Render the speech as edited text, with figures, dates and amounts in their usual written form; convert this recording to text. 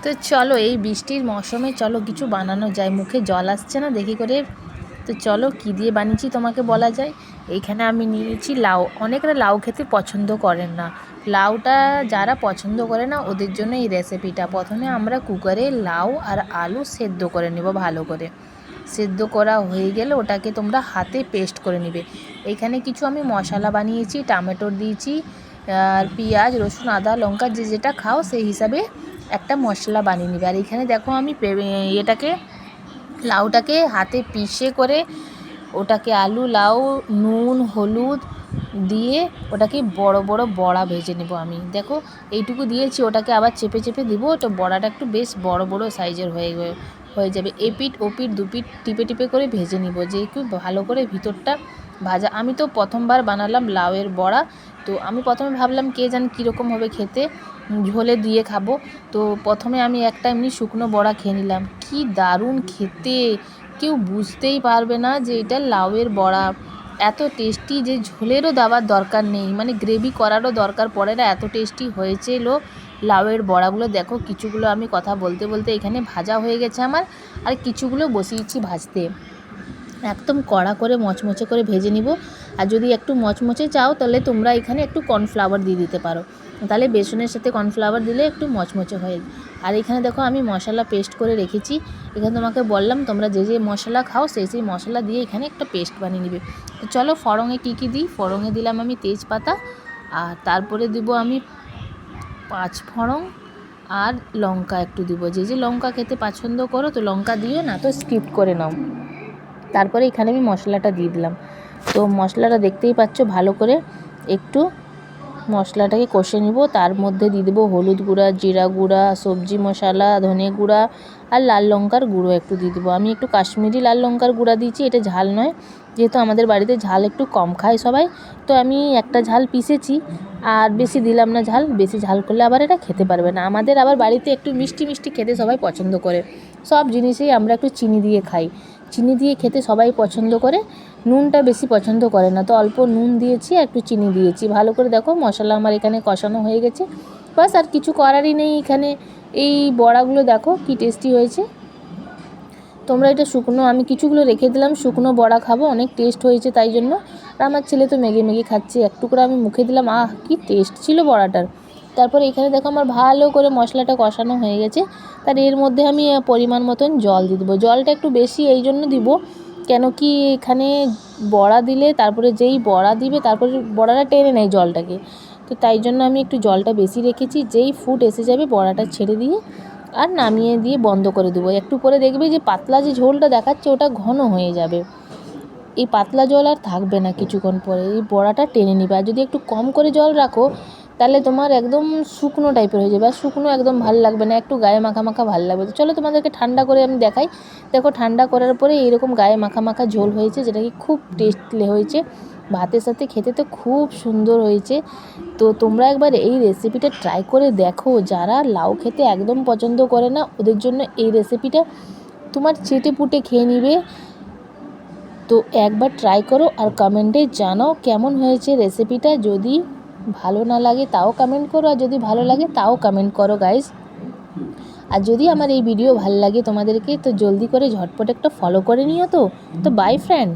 তো চলো এই বৃষ্টির মৌসুমে চলো কিছু বানানো যায়, মুখে জল আসছে না দেখি করে। তো চলো কী দিয়ে বানিয়েছি তোমাকে বলা যায়। এইখানে আমি নিয়েছি লাউ। অনেকেরা লাউ খেতে পছন্দ করেন না, লাউটা যারা পছন্দ করে না ওদের জন্য এই রেসিপিটা। প্রথমে আমরা কুকারে লাউ আর আলু সেদ্ধ করে নেব ভালো করে। সেদ্ধ করা হয়ে গেলে ওটাকে তোমরা হাতে পেস্ট করে নেবে। এইখানে কিছু আমি মশলা বানিয়েছি, টমেটোর দিয়েছি আর পেঁয়াজ রসুন আদা লঙ্কা যে যেটা খাও সেই হিসাবে একটা মশলা বানিয়ে নেবে। আর এখানে দেখো আমি লাউটাকে হাতে পিষে করে ওটাকে আলু লাউ নুন হলুদ দিয়ে ওটাকে বড় বড় বড়া ভেজে নেব। আমি দেখো এইটুকু দিয়েছি, ওটাকে আবার চেপে চেপে দিব, তো বড়াটা একটু বেশ বড় বড় সাইজের হয়ে যাবে। এপিঠ ওপিঠ দুপিঠ টিপে টিপে করে ভেজে নিব, যে একটু ভালো করে ভিতরটা ভাজা। আমি তো প্রথমবার বানালাম লাউয়ের বড়া, তো আমি প্রথমে ভাবলাম কে জানি কীরকম হবে খেতে, ঝোলে দিয়ে খাবো। তো প্রথমে আমি একটা এমনি শুকনো বড়া খেয়ে নিলাম, কি দারুণ খেতে, কেউ বুঝতেই পারবে না যে এটা লাউয়ের বড়া। এত টেস্টি যে ঝোলেরও দেওয়ার দরকার নেই, মানে গ্রেভি করারও দরকার পড়ে না, এত টেস্টি হয়েছিল লাউয়ের বড়াগুলো। দেখো কিছুগুলো আমি কথা বলতে বলতে এখানে ভাজা হয়ে গেছে আমার, আর কিছুগুলো বসিয়েছি ভাজতে। একদম কড়া করে মচমচে করে ভেজে নিব। আর যদি একটু মচমচে চাও তাহলে তোমরা এখানে একটু কর্নফ্লাওয়ার দিয়ে দিতে পারো, তাহলে বেসনের সাথে কর্নফ্লাওয়ার দিলে একটু মচমচে হয়। আর এখানে দেখো আমি মশলা পেস্ট করে রেখেছি। এখানে তোমাকে বললাম তোমরা যে যে মশলা খাও সেই সেই মশলা দিয়ে এখানে একটা পেস্ট বানিয়ে নিবে। তো চলো ফড়ঙে কী কী দিই। ফড়ঙে দিলাম আমি তেজপাতা, আর তারপরে দিব আমি পাঁচফোড়ন আর লঙ্কা একটু দিব। যে যে লঙ্কা খেতে পছন্দ করো তো লঙ্কা দিও, না তো স্কিপ করে নাও। তারপরে এখানে আমি মশলাটা দিয়ে দিলাম। তো মশলাটা দেখতেই পাচ্ছ, ভালো করে একটু মশলাটাকে কষে নিব। তার মধ্যে দিয়ে দেবো হলুদ গুঁড়া জিরা গুঁড়া সবজি মশলা ধনে গুঁড়া আর লাল লঙ্কার গুঁড়ো একটু দিয়ে দেবো। আমি একটু কাশ্মীরি লাল লঙ্কার গুঁড়া দিয়েছি, এটা ঝাল নয়, যেহেতু আমাদের বাড়িতে ঝাল একটু কম খায় সবাই, তো আমি একটা ঝাল পিষেছি আর বেশি দিলাম না ঝাল। বেশি ঝাল করলে আবার এটা খেতে পারবে না। আমাদের আবার বাড়িতে একটু মিষ্টি মিষ্টি খেতে সবাই পছন্দ করে, সব জিনিসেই আমরা একটু চিনি দিয়ে খাই, চিনি দিয়ে খেতে সবাই পছন্দ করে, নুনটা বেশি পছন্দ করে না, তো অল্প নুন দিয়েছি আর একটু চিনি দিয়েছি। ভালো করে দেখো মশলা আমার এখানে কষানো হয়ে গেছে, বাস আর কিছু করারই নেই এখানে। এই বড়াগুলো দেখো কি টেস্টি হয়েছে। তোমরা এটা শুকনো, আমি কিছুগুলো রেখে দিলাম, শুকনো বড়া খাবো, অনেক টেস্ট হয়েছে তাই জন্য। আর আমার ছেলে তো মেগে মেগে খাচ্ছে, একটু করে আমি মুখে দিলাম, কি টেস্ট ছিল বড়াটার। তারপরে এখানে দেখো আমার ভালো করে মশলাটা কষানো হয়ে গেছে। তার এর মধ্যে আমি পরিমাণ মতন জল দিয়ে দেবো। জলটা একটু বেশি এই জন্য দিব, কেন কি এখানে বড়া দিলে তারপরে যেই বড়া দিবে তারপরে বড়াটা টেনে নেয় জলটাকে, তো তাই জন্য আমি একটু জলটা বেশি রেখেছি। যেই ফুট এসে যাবে বড়াটা ছেড়ে দিয়ে আর নামিয়ে দিয়ে বন্ধ করে দেবো। একটু পরে দেখবে যে পাতলা যে ঝোলটা দেখাচ্ছে ওটা ঘন হয়ে যাবে, এই পাতলা জল আর থাকবে না কিছুক্ষণ পরে, এই বড়াটা টেনে নিবে। আর যদি একটু কম করে জল রাখো তাহলে তোমার একদম শুকনো টাইপের হয়ে যাবে, আর শুকনো একদম ভালো লাগবে না, একটু গায়ে মাখা মাখা ভালো লাগবে। তো চলো তোমাদেরকে ঠান্ডা করে আমি দেখাই। দেখো ঠান্ডা করার পরে এইরকম গায়ে মাখা মাখা ঝোল হয়েছে, যেটা কি খুব টেস্টলি হয়েছে, ভাতের সাথে খেতে তো খুব সুন্দর হয়েছে। তো তোমরা একবার এই রেসিপিটা ট্রাই করে দেখো, যারা লাউ খেতে একদম পছন্দ করে না ওদের জন্য এই রেসিপিটা তোমার চেটে পুটে খেয়ে নিবে। তো একবার ট্রাই করো আর কমেন্টে জানাও কেমন হয়েছে রেসিপিটা। যদি ভালো না লাগে তাও কমেন্ট করো, আর যদি ভালো লাগে তাও কমেন্ট করো গাইস। আর যদি আমার এই ভিডিও ভালো লাগে তোমাদেরকে তো জলদি করে ঝটপট একটা ফলো করে নিও। তো বাই ফ্রেন্ড।